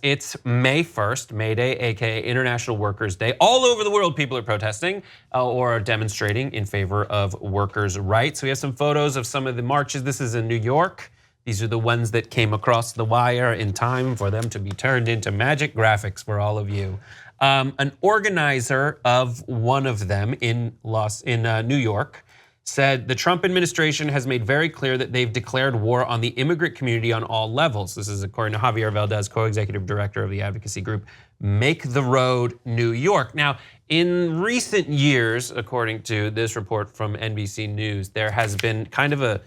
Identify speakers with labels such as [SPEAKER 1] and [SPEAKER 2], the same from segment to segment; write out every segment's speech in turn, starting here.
[SPEAKER 1] It's May 1st, May Day, aka International Workers' Day. All over the world, people are protesting or demonstrating in favor of workers' rights. We have some photos of some of the marches. This is in New York. These are the ones that came across the wire in time for them to be turned into magic graphics for all of you. An organizer of one of them in New York said the Trump administration has made very clear that they've declared war on the immigrant community on all levels. This is according to Javier Valdez, co-executive director of the advocacy group Make the Road New York. Now, in recent years, according to this report from NBC News, there has been kind of a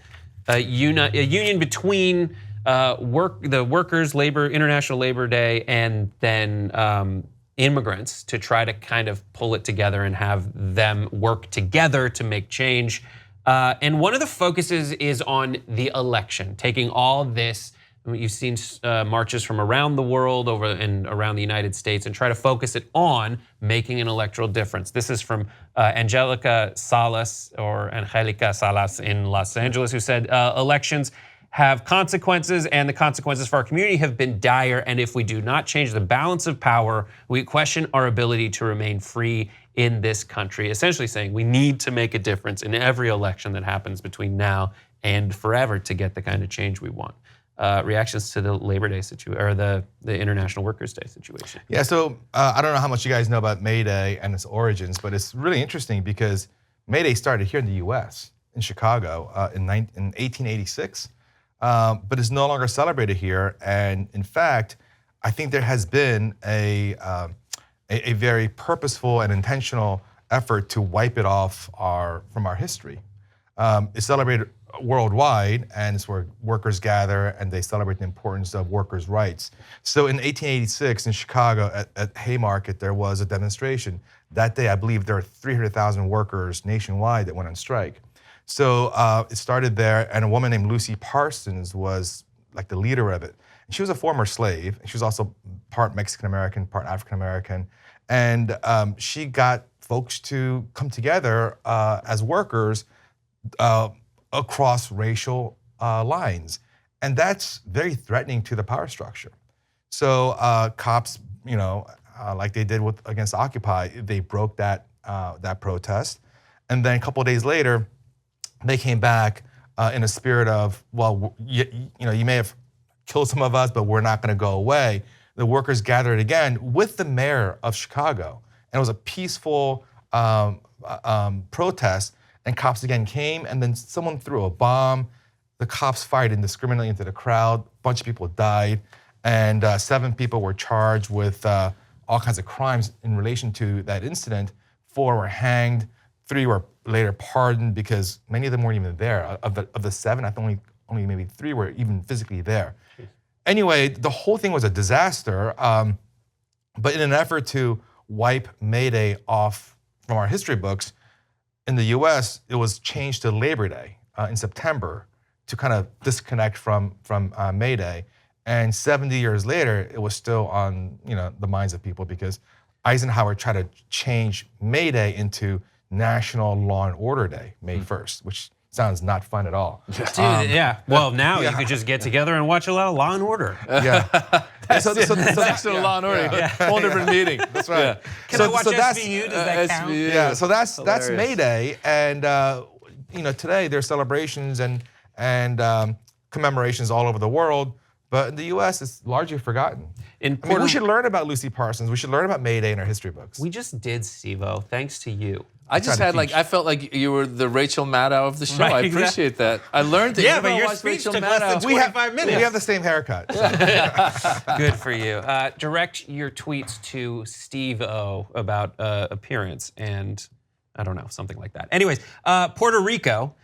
[SPEAKER 1] union between the workers' International Labor Day and then immigrants to try to kind of pull it together and have them work together to make change. And one of the focuses is on the election, taking all this. You've seen marches from around the world over and around the United States and try to focus it on making an electoral difference. This is from Angelica Salas in Los Angeles, who said elections have consequences, and the consequences for our community have been dire, and if we do not change the balance of power, we question our ability to remain free in this country. Essentially saying we need to make a difference in every election that happens between now and forever to get the kind of change we want. Reactions to the Labor Day situation, or the International Workers' Day situation?
[SPEAKER 2] Yeah, so I don't know how much you guys know about May Day and its origins, but it's really interesting because May Day started here in the US, in Chicago, in 1886. But it's no longer celebrated here. And in fact, I think there has been a very purposeful and intentional effort to wipe it off from our history. It's celebrated worldwide, and it's where workers gather and they celebrate the importance of workers' rights. So in 1886 in Chicago at Haymarket, there was a demonstration. That day, I believe there were 300,000 workers nationwide that went on strike. So it started there, and a woman named Lucy Parsons was like the leader of it. And she was a former slave. She was also part Mexican-American, part African-American. And she got folks to come together as workers across racial lines. And that's very threatening to the power structure. So cops, like they did against Occupy, they broke that protest. And then a couple of days later, they came back in a spirit of, well, you may have killed some of us, but we're not going to go away. The workers gathered again with the mayor of Chicago, and it was a peaceful protest. And cops again came, and then someone threw a bomb. The cops fired indiscriminately into the crowd. A bunch of people died, and 7 people were charged with all kinds of crimes in relation to that incident. 4 were hanged. 3 were later pardoned because many of them weren't even there. Of the 7, I think only maybe 3 were even physically there. Anyway, the whole thing was a disaster. But in an effort to wipe May Day off from our history books, in the US, it was changed to Labor Day in September to kind of disconnect from May Day. And 70 years later, it was still on the minds of people because Eisenhower tried to change May Day into National Law and Order Day, May 1st, which sounds not fun at all.
[SPEAKER 1] Dude, yeah. Well, now you could just get together and watch a lot of Law and Order.
[SPEAKER 2] Yeah.
[SPEAKER 3] so National Law and Order, whole different meeting.
[SPEAKER 2] That's right.
[SPEAKER 3] Yeah.
[SPEAKER 1] Can I watch SVU? Does that count?
[SPEAKER 2] Yeah. So that's May Day, and today there's celebrations and commemorations all over the world. But in the U.S., it's largely forgotten. We should learn about Lucy Parsons. We should learn about May Day in our history books.
[SPEAKER 1] We just did, Steve-O, thanks to you.
[SPEAKER 3] I felt like you were the Rachel Maddow of the show. Right, I appreciate that. I learned that.
[SPEAKER 1] Yeah, but your speech took less than 25 minutes.
[SPEAKER 2] We have the same haircut. So.
[SPEAKER 1] Good for you. Direct your tweets to Steve-O about appearance and, I don't know, something like that. Anyways, Puerto Rico.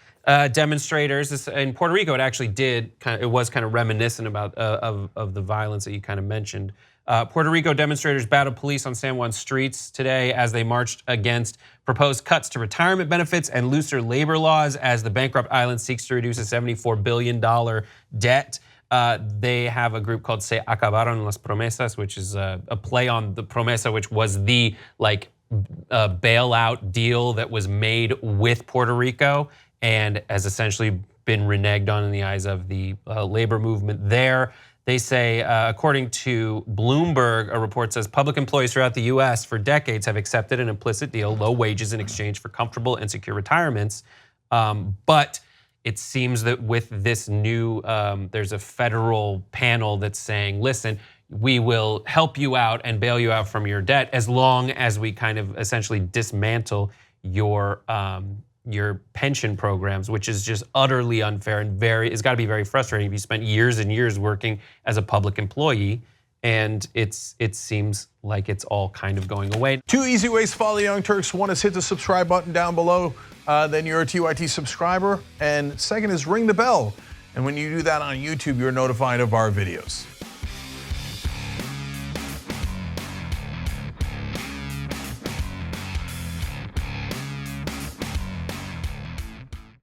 [SPEAKER 1] Demonstrators in Puerto Rico, it was kind of reminiscent about of the violence that you kind of mentioned. Puerto Rico demonstrators battled police on San Juan streets today as they marched against proposed cuts to retirement benefits and looser labor laws as the bankrupt island seeks to reduce a $74 billion debt. They have a group called Se Acabaron las Promesas, which is a play on the promesa, which was the bailout deal that was made with Puerto Rico and has essentially been reneged on in the eyes of the labor movement there. They say, according to Bloomberg, a report says public employees throughout the US for decades have accepted an implicit deal, low wages in exchange for comfortable and secure retirements. But it seems that with this new, there's a federal panel that's saying, listen, we will help you out and bail you out from your debt as long as we kind of essentially dismantle your pension programs, which is just utterly unfair and it's got to be very frustrating if you spent years and years working as a public employee, and it seems like it's all kind of going away.
[SPEAKER 4] 2 easy ways to follow the Young Turks. One is hit the subscribe button down below, then you're a TYT subscriber, and second is ring the bell. And when you do that on YouTube, you're notified of our videos.